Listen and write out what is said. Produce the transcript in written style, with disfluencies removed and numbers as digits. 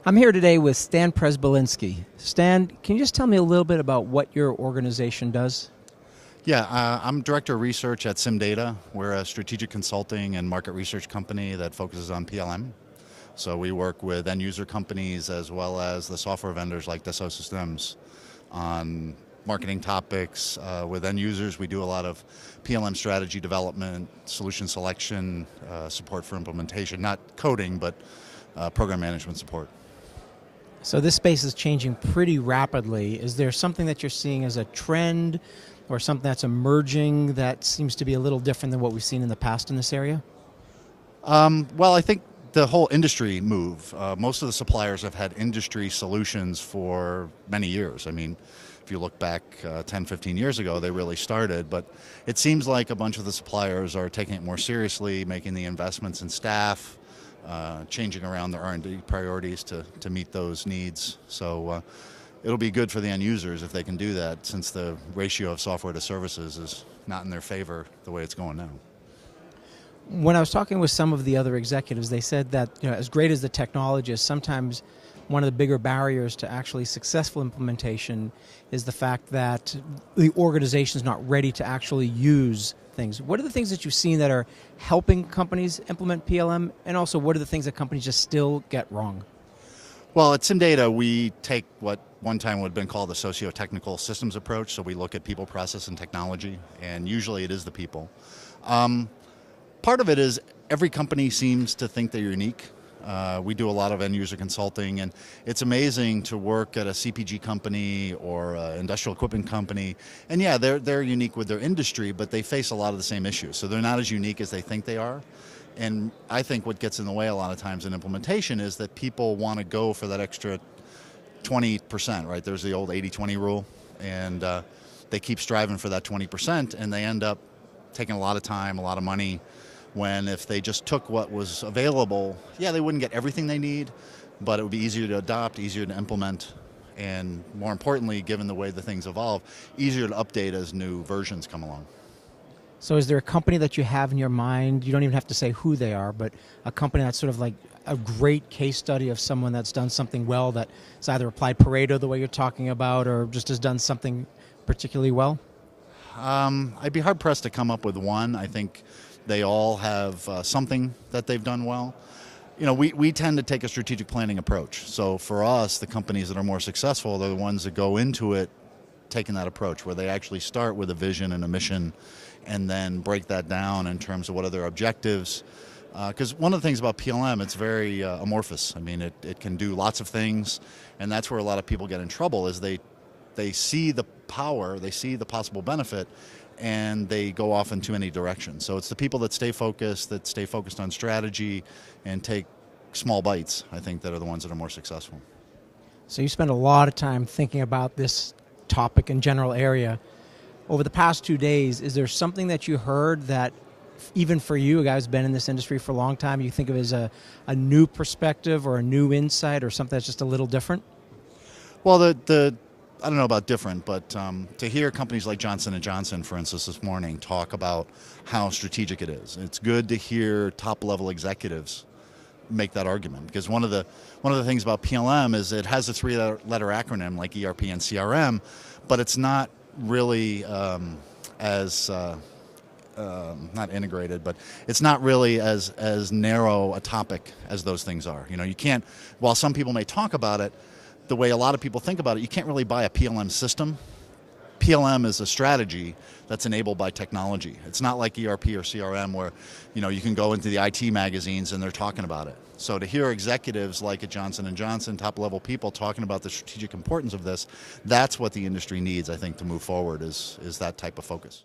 I'm here today with Stan Pryzbylinski. Stan, can you just tell me a little bit about what your organization does? Yeah, I'm Director of Research at CIM DATA. We're a strategic consulting and market research company that focuses on PLM. So we work with end user companies as well as the software vendors like Dassault Systems on marketing topics. With end users, we do a lot of PLM strategy development, solution selection, support for implementation, not coding, but program management support. So this space is changing pretty rapidly. Is there something that you're seeing as a trend or something that's emerging that seems to be a little different than what we've seen in the past in this area? Well, I think the whole industry move. Most of the suppliers have had industry solutions for many years. I mean, if you look back 10, 15 years ago, they really started. But it seems like a bunch of the suppliers are taking it more seriously, making the investments in staff, changing around their R&D priorities to meet those needs. So it'll be good for the end users if they can do that, since the ratio of software to services is not in their favor the way it's going now. When I was talking with some of the other executives, they said that as great as the technology is, sometimes one of the bigger barriers to actually successful implementation is the fact that the organization is not ready to actually use things. What are the things that you've seen that are helping companies implement PLM, and also what are the things that companies just still get wrong? Well, at CIM DATA, we take what one time would have been called the socio-technical systems approach. So we look at people, process, and technology, and usually it is the people. Part of it is every company seems to think they're unique. We do a lot of end user consulting, and it's amazing to work at a CPG company or an industrial equipment company. And yeah, they're unique with their industry, but they face a lot of the same issues. So they're not as unique as they think they are. And I think what gets in the way a lot of times in implementation is that people want to go for that extra 20%, right? There's the old 80-20 rule, and they keep striving for that 20%, and they end up taking a lot of time, a lot of money, when if they just took what was available, yeah, they wouldn't get everything they need, but it would be easier to adopt, easier to implement, and more importantly, given the way the things evolve, easier to update as new versions come along. So is there a company that you have in your mind, you don't even have to say who they are, but a company that's sort of like a great case study of someone that's done something well, that's either applied Pareto the way you're talking about, or just has done something particularly well? I'd be hard-pressed to come up with one. I think they all have something that they've done well. You know, we tend to take a strategic planning approach. So for us, the companies that are more successful, they're the ones that go into it taking that approach, where they actually start with a vision and a mission and then break that down in terms of what are their objectives. Because one of the things about PLM, it's very amorphous. I mean, it can do lots of things, and that's where a lot of people get in trouble, is they see the power, they see the possible benefit, and they go off in too many directions. So it's the people that stay focused on strategy and take small bites, I think, that are the ones that are more successful. So you spend a lot of time thinking about this topic and general area. Over the past 2 days, is there something that you heard that, even for you, a guy who's been in this industry for a long time, you think of as a new perspective or a new insight or something that's just a little different? Well, I don't know about different, but to hear companies like Johnson & Johnson, for instance, this morning talk about how strategic it is. It's good to hear top-level executives make that argument, because one of the things about PLM is it has a three-letter acronym like ERP and CRM, but it's not really not integrated, but it's not really as narrow a topic as those things are. You know, you can't, while some people may talk about it, the way a lot of people think about it, you can't really buy a PLM system. PLM is a strategy that's enabled by technology. It's not like ERP or CRM where, you know, you can go into the IT magazines and they're talking about it. So to hear executives like at Johnson & Johnson, top-level people talking about the strategic importance of this, that's what the industry needs, I think, to move forward, is that type of focus.